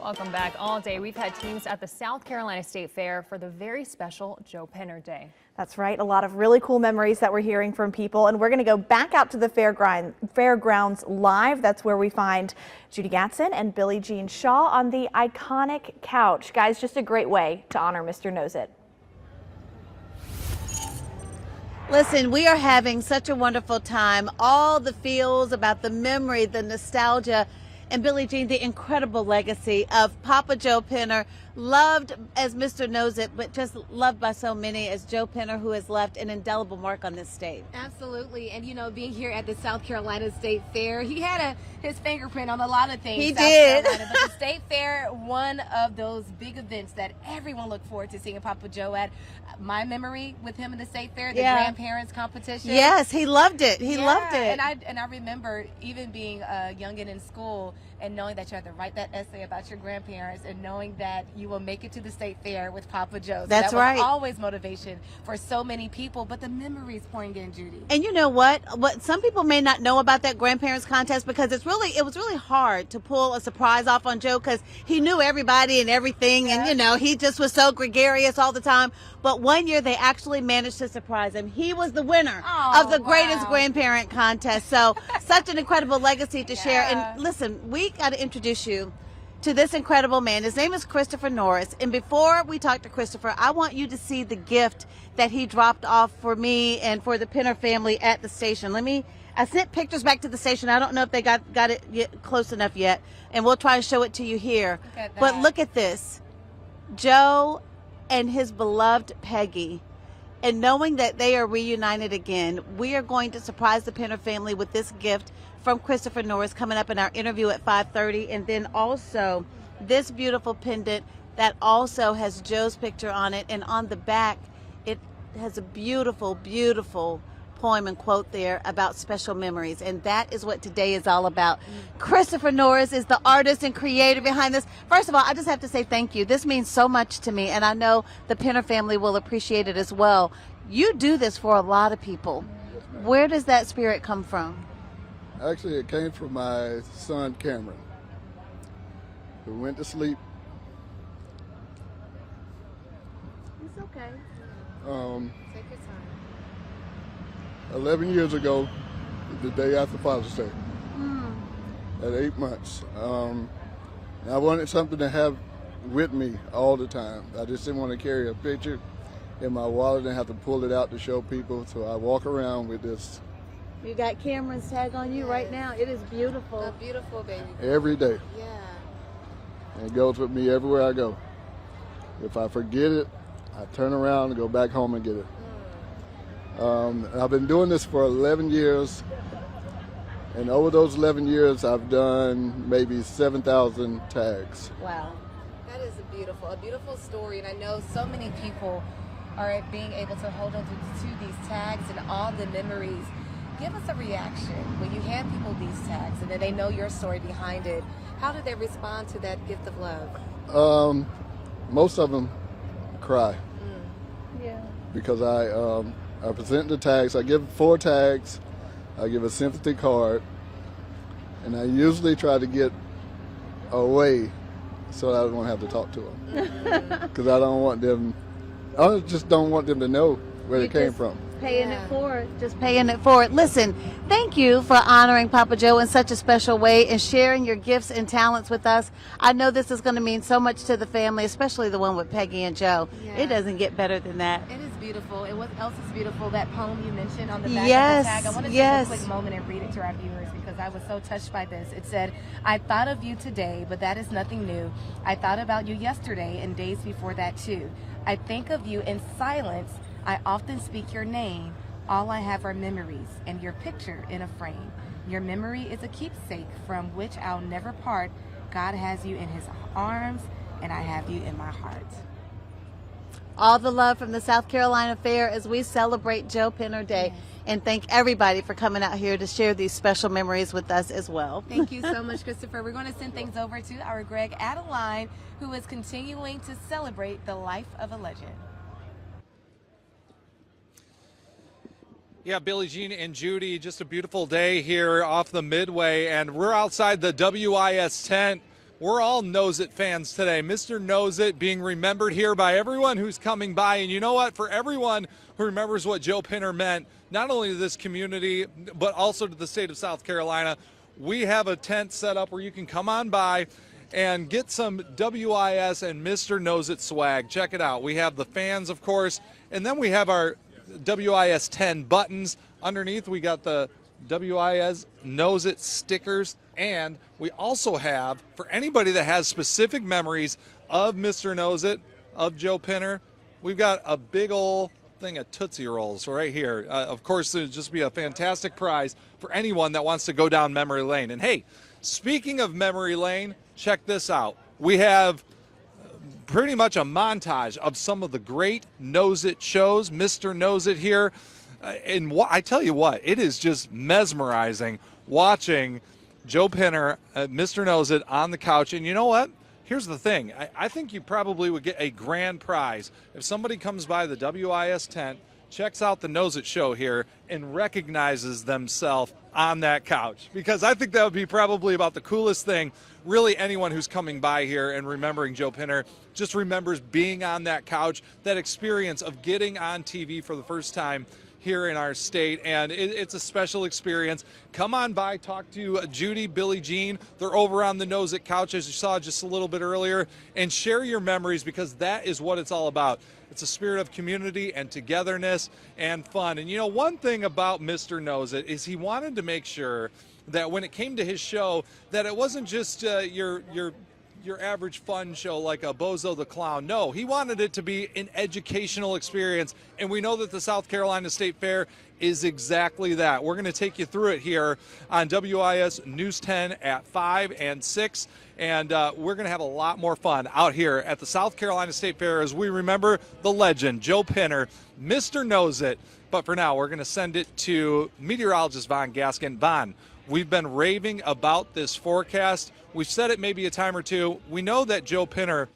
Welcome back. All day we've had teams at the South Carolina State Fair for the very special Joe Penner Day. That's right. A lot of really cool memories that we're hearing from people, and we're going to go back out to the fairgrounds live. That's where we find Judy Gatson and Billie Jean Shaw on the iconic couch. Guys, just a great way to honor Mr. Knozit. Listen, we are having such a wonderful time. All the feels about the memory, the nostalgia, and Billie Jean, the incredible legacy of Papa Joe Penner, loved as Mr. Knozit, but just loved by so many as Joe Penner, who has left an indelible mark on this state. Absolutely. And, you know, being here at the South Carolina State Fair, he had his fingerprint on a lot of things. He did. But the State Fair, one of those big events that everyone looked forward to seeing Papa Joe at. My memory with him in the State Fair, the grandparents competition. Yes, he loved it. He loved it. And I remember even being a youngin' in school and knowing that you had to write that essay about your grandparents and knowing that you will make it to the State Fair with Papa Joe. So That's right. That was always motivation for so many people, but the memories pouring in, Judy. And you know what? What some people may not know about that grandparents contest, because it was really hard to pull a surprise off on Joe, because he knew everybody and everything, and you know, he just was so gregarious all the time. But one year they actually managed to surprise him. He was the winner of the greatest grandparent contest. So such an incredible legacy to share. And listen, we got to introduce you to this incredible man. His name is Christopher Norris. And before we talk to Christopher, I want you to see the gift that he dropped off for me and for the Penner family at the station. I sent pictures back to the station. I don't know if they got it close enough yet. And we'll try to show it to you here. But look at this. Joe and his beloved Peggy. And knowing that they are reunited again, we are going to surprise the Penner family with this gift from Christopher Norris coming up in our interview at 5:30. And then also this beautiful pendant that also has Joe's picture on it. And on the back, it has a beautiful, beautiful poem and quote there about special memories. And that is what today is all about. Christopher Norris is the artist and creator behind this. First of all, I just have to say thank you. This means so much to me, and I know the Penner family will appreciate it as well. You do this for a lot of people. Yes, ma'am. Where does that spirit come from? Actually, it came from my son, Cameron, who went to sleep. It's okay. Take your time. 11 years ago, the day after Father's Day, at 8 months. I wanted something to have with me all the time. I just didn't want to carry a picture in my wallet and have to pull it out to show people. So I walk around with this. You got Cameron's tag on you right now. It is beautiful. A beautiful baby. Every day. Yeah. And it goes with me everywhere I go. If I forget it, I turn around and go back home and get it. I've been doing this for 11 years, and over those 11 years, I've done maybe 7,000 tags. Wow. That is a beautiful story, and I know so many people are being able to hold on to these tags and all the memories. Give us a reaction when you hand people these tags and then they know your story behind it. How do they respond to that gift of love? Most of them cry. Yeah. Because I present the tags. I give 4 tags. I give a sympathy card, and I usually try to get away so I don't have to talk to them, because I don't want them. I just don't want them to know where it came from. Paying it forward, just paying it forward. Listen, thank you for honoring Papa Joe in such a special way and sharing your gifts and talents with us. I know this is going to mean so much to the family, especially the one with Peggy and Joe. Yeah. It doesn't get better than that. It is beautiful. And what else is beautiful? That poem you mentioned on the back Yes, of the tag. I want to take a quick moment and read it to our viewers because I was so touched by this. It said, "I thought of you today, but that is nothing new. I thought about you yesterday and days before that too. I think of you in silence. I often speak your name. All I have are memories and your picture in a frame. Your memory is a keepsake from which I'll never part. God has you in his arms and I have you in my heart." All the love from the South Carolina Fair as we celebrate Joe Penner Day. Yes. And thank everybody for coming out here to share these special memories with us as well. Thank you so much, Christopher. We're going to send things over to our Greg Adeline, who is continuing to celebrate the life of a legend. Yeah, Billie Jean and Judy, just a beautiful day here off the Midway, and we're outside the WIS tent we're all Knozit fans today. Mr. Knozit being remembered here by everyone who's coming by. And you know what? For everyone who remembers what Joe Pinner meant, not only to this community, but also to the state of South Carolina, we have a tent set up where you can come on by and get some WIS and Mr. Knozit swag. Check it out. We have the fans, of course, and then we have our WIS 10 buttons. Underneath, we got the WIS Knozit stickers, and we also have, for anybody that has specific memories of Mr. Knozit, of Joe Pinner, we've got a big old thing of Tootsie Rolls right here. Of course, it'd just be a fantastic prize for anyone that wants to go down memory lane. And hey, speaking of memory lane, check this out. We have pretty much a montage of some of the great Knozit shows. Mr. Knozit here. And I tell you what, it is just mesmerizing watching Joe Pinner, Mr. Knozit on the couch. And you know what? Here's the thing. I think you probably would get a grand prize if somebody comes by the WIS tent, checks out the Knozit show here, and recognizes themselves on that couch. Because I think that would be probably about the coolest thing. Really, anyone who's coming by here and remembering Joe Pinner just remembers being on that couch, that experience of getting on TV for the first time here in our state, and it's a special experience. Come on by, talk to Judy, Billie Jean. They're over on the Knozit couch, as you saw just a little bit earlier, and share your memories, because that is what it's all about. It's a spirit of community and togetherness and fun. And you know, one thing about Mr. Knozit is he wanted to make sure that when it came to his show, that it wasn't just your average fun show like a Bozo the Clown. No, he wanted it to be an educational experience, and we know that the South Carolina State Fair is exactly that. We're going to take you through it here on WIS News 10 at 5 and 6, and we're going to have a lot more fun out here at the South Carolina State Fair as we remember the legend, Joe Pinner, Mr. Knozit. But for now, we're going to send it to meteorologist Von Gaskin. Von, we've been raving about this forecast. We've said it maybe a time or two. We know that Joe Pinner